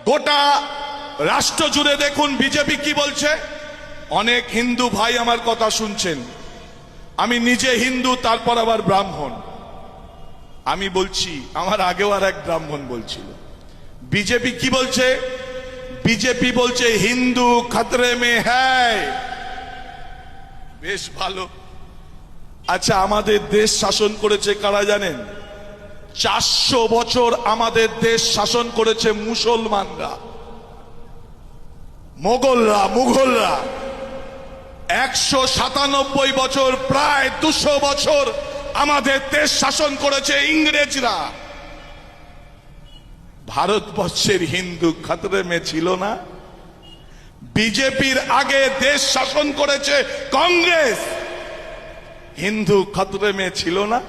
গোটা রাষ্ট্র জুড়ে দেখুন বিজেপি কি বলছে। অনেক হিন্দু ভাই আমার কথা শুনছেন, আমি নিজে হিন্দু, তারপর আবার ব্রাহ্মণ। আমি বলছি, আমার আগেও আর এক ব্রাহ্মণ বলছিল, বিজেপি কি বলছে? বিজেপি বলছে হিন্দু খতরে মে হ্যায়। বেশ ভালো। আচ্ছা, আমাদের দেশ শাসন করেছে কারা জানেন? 400 বছর আমাদের দেশ শাসন করেছে মুসলমানরা, মুঘলরা। 197 বছর, প্রায় 200 বছর আমাদের দেশ শাসন করেছে ইংরেজরা। ভারতবর্ষের হিন্দু খতরে মে ছিল না? বিজেপির আগে দেশ শাসন করেছে কংগ্রেস, হিন্দু খতরে মে ছিল না?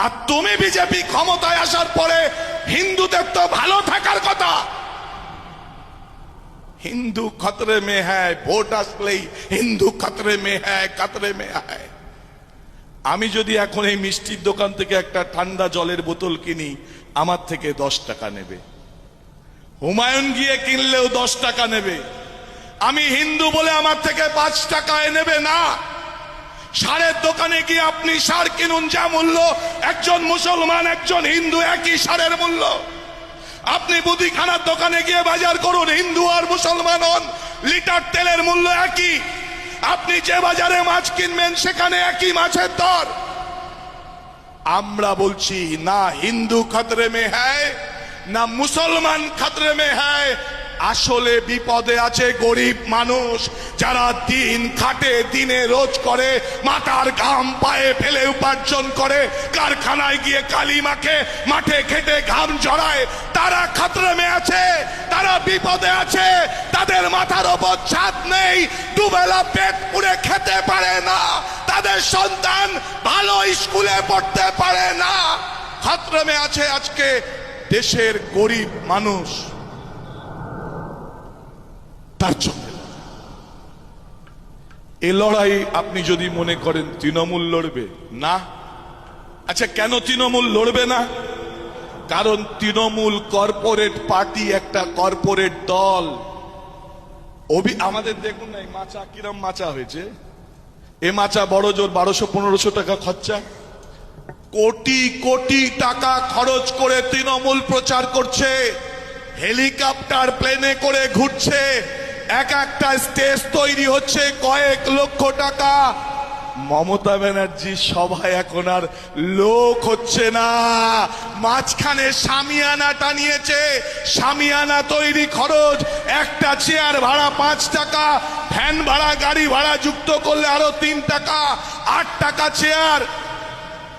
আর তুমি বিজেপি ক্ষমতায় আসার পরে হিন্দুদের তো ভালো থাকার কথা, হিন্দু খতরে মে হ্যায়, ভোট আসলেই হিন্দু খতরে মে হ্যায়, খতরে মে হ্যায়। আমি যদি এখন এই মিষ্টির দোকান থেকে একটা ঠান্ডা জলের বোতল কিনি, আমার থেকে 10 টাকা নেবে। হুমায়ুন গিয়ে কিনলেও 10 টাকা নেবে। আমি হিন্দু বলে আমার থেকে 5 টাকায় নেবে না। সারের দোকানে গিয়ে আপনি সার কিনুন, যা মূল্য, একজন মুসলমান একজন হিন্দু একই সারের মূল্য। আপনি মুদিখানার দোকানে গিয়ে বাজার করুন, হিন্দু আর মুসলমান হন, লিটার তেলের মূল্য একই। আপনি যে বাজারে মাছ কিনবেন সেখানে একই মাছের দর। আমরা বলছি না হিন্দু খতরে মে হ্যায়, না মুসলমান খতরে মে হ্যায়। আসলে বিপদে আছে গরিব মানুষ, যারা দিন খাটে, দিনে রোজ করে, মাথার ঘাম পায়ে ফেলে উপার্জন করে, কারখানায় গিয়ে কালি মাখে, মাঠে খেটে ঘাম ঝরায়, তারা খতরে মে আছে, তারা বিপদে আছে। তাদের মাথার ওপর ছাদ নেই, দুবেলা পেট পুড়ে খেতে পারে না, তাদের সন্তান ভালো স্কুলে পড়তে পারে না। খতরে মে আছে আজকে দেশের গরিব মানুষ। তার জন্য এ লড়াই আপনি যদি মনে করেন তৃণমূল লড়বে না, আচ্ছা কেন তৃণমূল লড়বে না? কারণ তৃণমূল কর্পোরেট পার্টি, একটা কর্পোরেট দল। আমাদের দেখুন না এই মাচা, কিরম মাচা হয়েছে। এ মাচা বড় জোর 1200-1500 টাকা খরচা, কোটি কোটি টাকা খরচ করে তৃণমূল প্রচার করছে, হেলিকপ্টার প্লেনে করে ঘুরছে, একটা স্টেজ তৈরি হচ্ছে কয়েক লক্ষ টাকা। মমতা ব্যানার্জি সভায় এখন আর লোক হচ্ছে না, মাঝখানে সামিয়ানা টানিয়েছে। সামিয়ানা তৈরি খরচ, একটা চেয়ার ভাড়া 5 টাকা, ভ্যান ভাড়া, গাড়ি ভাড়া যুক্ত করলে আরো 3 টাকা, 8 টাকা চেয়ার।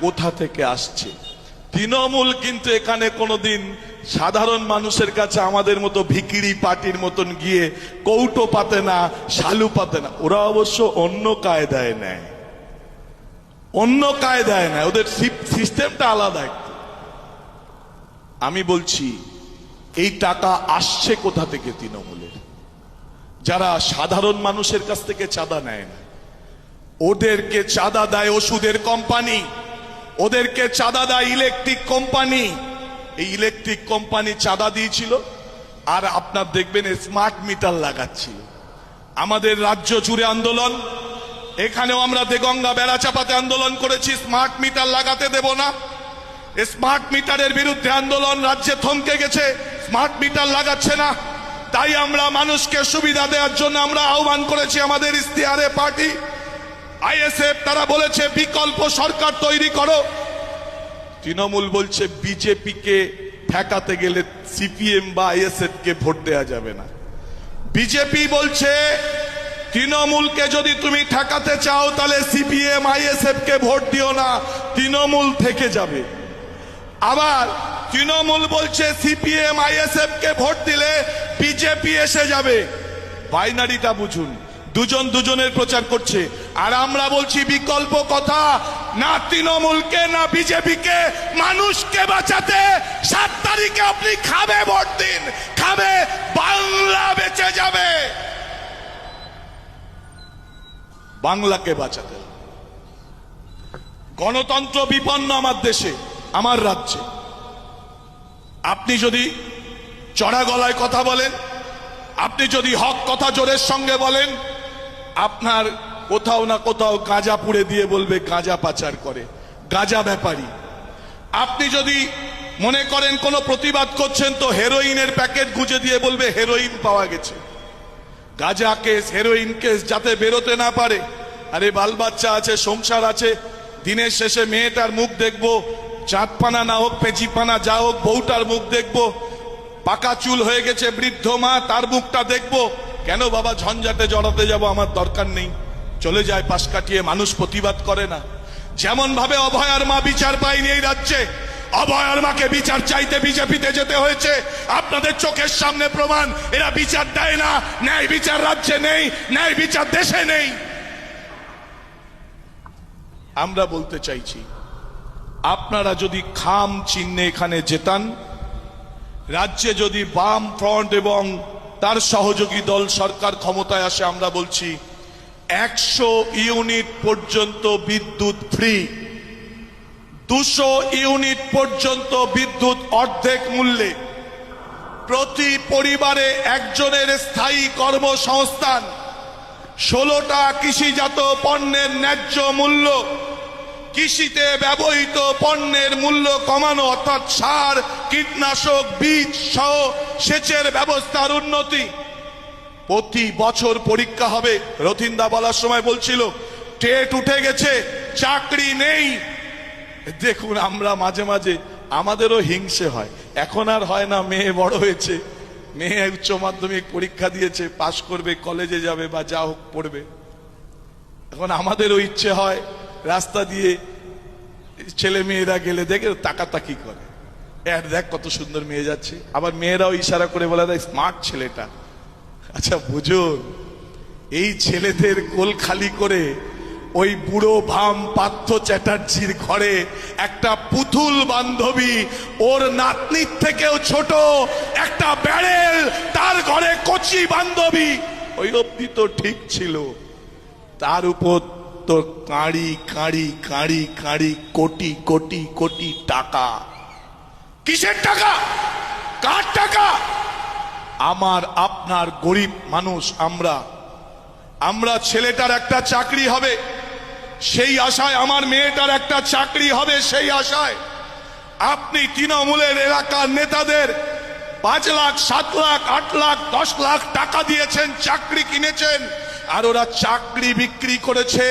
কোথা থেকে আসছে? তৃণমূল কিন্তু এখানে কোনোদিন সাধারণ মানুষের কাছে আমাদের মতো ভিকিরি পার্টির মতন গিয়ে কৌটো পাতে না, শালু পাতে না। ওরা অবশ্য অন্য কায়দায় নেয়, অন্য কায়দায় নেয়, ওদের সিস্টেমটা আলাদা একটু। আমি বলছি এই টাকা আসছে কোথা থেকে? তৃণমূলের যারা সাধারণ মানুষের কাছ থেকে চাঁদা নেয় না, ওদেরকে চাঁদা দেয় ওষুধের কোম্পানি, ওদেরকে চাঁদা দেয় ইলেকট্রিক কোম্পানি। এই ইলেকট্রিক কোম্পানি চাঁদা দিয়েছিল, আর আপনার দেখবেন স্মার্ট মিটার লাগাচ্ছিল। আমাদের রাজ্য জুড়ে আন্দোলন, এখানেও আমরা দেগঙ্গা বেড়াচাপাতে আন্দোলন করেছি, স্মার্ট মিটার লাগাতে দেব না। স্মার্ট মিটারের বিরুদ্ধে আন্দোলন রাজ্যে থমকে গেছে, স্মার্ট মিটার লাগাচ্ছে না। তাই আমরা মানুষকে সুবিধা দেওয়ার জন্য আমরা আহ্বান করেছি আমাদের ইশতেহারে পার্টি আইএসএফ, তারা বলেছে বিকল্প সরকার তৈরি করো। তৃণমূল বলছে বিজেপিকে ঠেকাতে গেলে সিপিএম বা আইএসএফ কে ভোট দেওয়া যাবে না। বিজেপি বলছে তৃণমূলকে যদি তুমি ঠেকাতে চাও তাহলে সিপিএম আইএসএফ কে ভোট দিও না, তৃণমূল থেকে যাবে। আবার তৃণমূল বলছে সিপিএম আইএসএফ কে ভোট দিলে বিজেপি এসে যাবে। বাইনারিটা বুঝুন, দুজন দুজনের প্রচার করছে। আর আমরা বলছি বিকল্প কথা, না তৃণমূলকে না বিজেপিকে, মানুষকে বাঁচাতে 7 তারিখে আপনি খাবে ভোট দিন, খাবে, বাংলা বেঁচে যাবে। বাংলাকে বাঁচাতে, গণতন্ত্র বিপন্ন আমার দেশে, আমার রাজ্যে। আপনি যদি চড়া গলায় কথা বলেন, আপনি যদি হক কথা জোরের সঙ্গে বলেন, আপনার কোথাও না কোথাও গাঁজা পুড়ে দিয়ে বলবে গাঁজা পাচার করে, গাঁজা ব্যাপারী। আপনি যদি মনে করেন কোনো প্রতিবাদ করছেন, তো হেরোইনের প্যাকেট গুঁজে দিয়ে বলবে হেরোইন পাওয়া গেছে। গাঁজা কেস, হেরোইন কেস যাতে বেরোতে না পারে। আরে বাল বাচ্চা আছে, সংসার আছে, দিনের শেষে মেয়েটার মুখ দেখবো, চাঁদপানা না হোক পেঁচিপানা যা হোক, বউটার মুখ দেখবো। পাকা চুল হয়ে গেছে বৃদ্ধ মা, তার মুখটা দেখবো। কেন বাবা ঝঞ্ঝাটে জড়াতে যাব, আমার দরকার নেই। চলে যায় পাশ কাটিয়ে, মানুষ প্রতিবাদ করে না। যেমন ভাবে অভয়ার মা বিচার পায়নি এই রাজ্যে, অভয়ার মাকে বিচার চাইতে বিজেপিতে যেতে হয়েছে। আপনাদের চোখের সামনে প্রমাণ, এরা বিচার দেয় না। ন্যায় বিচার রাজ্যে নেই, ন্যায় বিচার দেশে নেই। আমরা বলতে চাইছি, আপনারা যদি খাম চিহ্নে এখানে জেতান, রাজ্যে যদি বাম ফ্রন্ট এবং তার সহযোগী দল সরকার ক্ষমতায় আসে, আমরা বলছি 100 ইউনিট পর্যন্ত বিদ্যুৎ ফ্রি, 200 ইউনিট পর্যন্ত বিদ্যুৎ অর্ধেক মূল্যে, প্রতি পরিবারে একজনের স্থায়ী কর্মসংস্থান, 16টা কৃষিজাত পণ্যের ন্যায্য মূল্য, কৃষিতে ব্যবহৃত পণ্যের মূল্য কমানো, অর্থাৎ সার, কীটনাশক, বীজ সহ সেচের ব্যবস্থার উন্নতি। প্রতি বছর পরীক্ষা হবে। রথিন্দা বলার সময় বলছিল টেট উঠে গেছে, চাকরি নেই। দেখুন, আমরা মাঝে মাঝে আমাদেরও হিংসে হয়। এখন আর হয় না, মেয়ে বড় হয়েছে, মেয়ে উচ্চ মাধ্যমিক পরীক্ষা দিয়েছে, পাশ করবে, কলেজে যাবে বা যা হোক পড়বে। এখন আমাদেরও ইচ্ছে হয় রাস্তা দিয়ে ছেলে মেয়েরা গেলে দেখে তাকাতাকি করে, এর দেখ কত সুন্দর মেয়ে যাচ্ছে। আবার মেয়েরাও ইশারা করে বলে দেয় স্মার্ট ছেলেটা। আচ্ছা বুঝুন, এই ছেলেদের কোল খালি করে ওই বুড়ো ভাম পার্থ চ্যাটার্জির ঘরে একটা পুতুল বান্ধবী, ওর নাতনির থেকেও ছোট একটা ব্যারেল, তার ঘরে কচি বান্ধবী, ওই অবধি তো ঠিক ছিল। তার উপর তো কাঁড়ি কাঁড়ি কাঁড়ি কাঁড়ি কোটি কোটি কোটি টাকা। কিসের টাকা? কার টাকা? আমার আপনার গরিব মানুষ আমরা ছেলেটার একটা চাকরি হবে সেই আশায়, আমার মেয়েটার একটা চাকরি হবে সেই আশায় আপনি তৃণমূলের এলাকার নেতাদের 5 লাখ 7 লাখ 8 লাখ 10 লাখ টাকা দিয়েছেন, চাকরি কিনেছেন, আর ওরা চাকরি বিক্রি করেছে।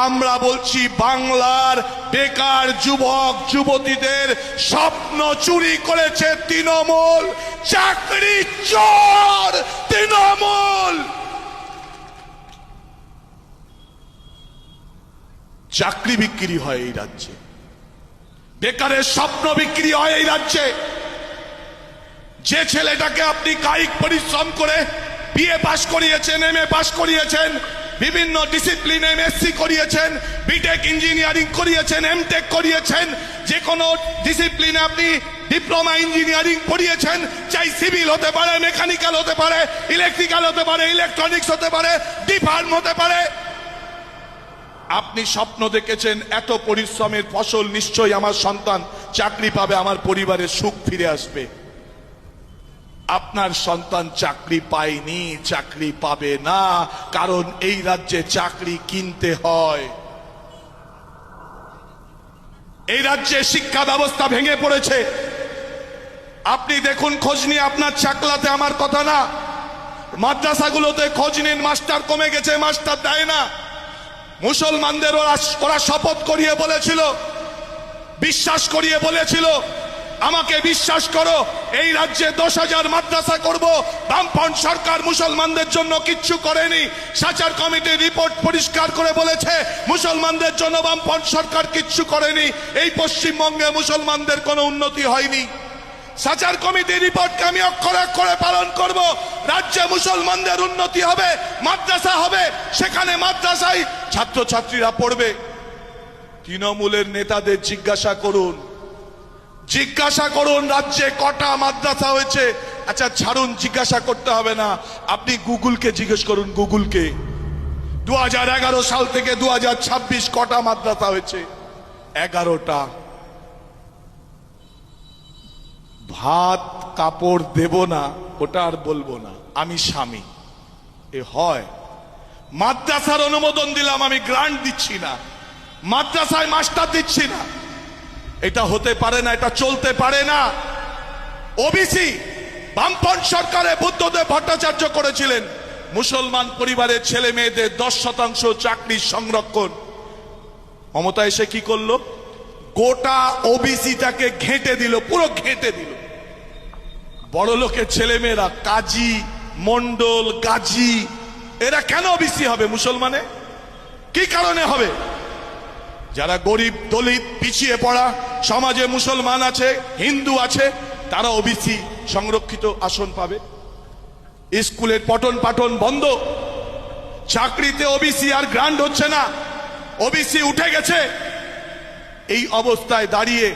আমরা বলছি বাংলার বেকার যুবক যুবতীদের স্বপ্ন চুরি করেছে তৃণমূল। চাকরি চোর তৃণমূল। চাকরি বিক্রি হয় এই রাজ্যে, বেকারের স্বপ্ন বিক্রি হয় এই রাজ্যে। যে ছেলেটাকে আপনি কায়িক পরিশ্রম করে বিএ পাস করিয়েছেন, এমএ পাস করিয়েছেন, বিভিন্ন ডিসিপ্লিনে এমএসসি করিয়েছেন, বিটেক ইঞ্জিনিয়ারিং করিয়েছেন, এমটেক করিয়েছেন, যে কোনো ডিসিপ্লিনে আপনি ডিপ্লোমা ইঞ্জিনিয়ারিং পড়িয়েছেন, চাই সিভিল হতে পারে, মেকানিক্যাল হতে পারে, ইলেকট্রিক্যাল হতে পারে, ইলেকট্রনিক্স হতে পারে, ডিফার্ম হতে পারে। আপনি স্বপ্ন দেখেছেন এত পরিশ্রমের ফসল নিশ্চয়ই আমার সন্তান চাকরি পাবে, আমার পরিবারের সুখ ফিরে আসবে। আপনার সন্তান চাকরি পায়নি, চাকরি পাবে না, কারণ এই রাজ্যে চাকরি কিনতে হয়। এই রাজ্যে শিক্ষা ব্যবস্থা ভেঙে পড়েছে। আপনি দেখুন, খোঁজ নিয়ে, আপনার চাকলাতে আমার কথা না, মাদ্রাসাগুলোতে খোঁজ নিন, মাস্টার কমে গেছে, মাস্টার দেয় না। মুসলমানদের ওরা শপথ করিয়ে বলেছিল, বিশ্বাস করিয়ে বলেছিল, আমাকে বিশ্বাস করো, এই রাজ্যে 10,000 মাদ্রাসা করব। বামফ্রন্ট সরকার মুসলমানদের জন্য কিচ্ছু করেনি। সাচার কমিটির রিপোর্ট পরিষ্কার করে বলেছে মুসলমানদের জন্য বামফ্রন্ট সরকার কিচ্ছু করেনি। এই পশ্চিমবঙ্গে মুসলমানদের কোনো উন্নতি হয়নি। সাচার কমিটির রিপোর্টকে আমি অক্ষরে অক্ষরে পালন করব। রাজ্যে মুসলমানদের উন্নতি হবে, মাদ্রাসা হবে, সেখানে মাদ্রাসায় ছাত্রছাত্রীরা পড়বে। তৃণমূলের নেতাদের জিজ্ঞাসা করুন রাজ্যে কটা মাদ্রাসা হয়েছে। আচ্ছা ছাড়ুন, জিজ্ঞাসা করতে হবে না, আপনি গুগলকে জিজ্ঞেস করুন, গুগলকে 2011 সাল থেকে 2026 কটা মাদ্রাসা হয়েছে? 11টা। ভাত কাপড় দেব না, ওটা আর বলবো না, আমি স্বামী। এ হয়? মাদ্রাসার অনুমোদন দিলাম, আমি গ্রান্ট দিচ্ছি না, মাদ্রাসায় মাস্টার দিচ্ছি না। এটা হতে পারে না, এটা চলতে পারে না। ওবিসি বামপন্থ সরকারে বুদ্ধদেব ভট্টাচার্য করেছিলেন মুসলমান পরিবারের ছেলে মেয়েদের 10% চাকরির সংরক্ষণ। মমতা এসে কি করলো? গোটা ওবিসিটাকে ঘেঁটে দিল, পুরো ঘেঁটে দিল। বড় লোকের ছেলে মেয়েরা কাজী, মন্ডল, গাজী, এরা কেন ওবিসি হবে মুসলমানে? কি কারণে হবে? যারা গরিব, দলিত, পিছিয়ে পড়া সমাজে মুসলমান আছে, হিন্দু আছে, তারা ওবিসি সংরক্ষিত আসন পাবে। স্কুলের পঠন পাঠন বন্ধ, চাকরিতে ওবিসি আর গ্রান্ট হচ্ছে না, ওবিসি উঠে গেছে। এই অবস্থায় দাঁড়িয়ে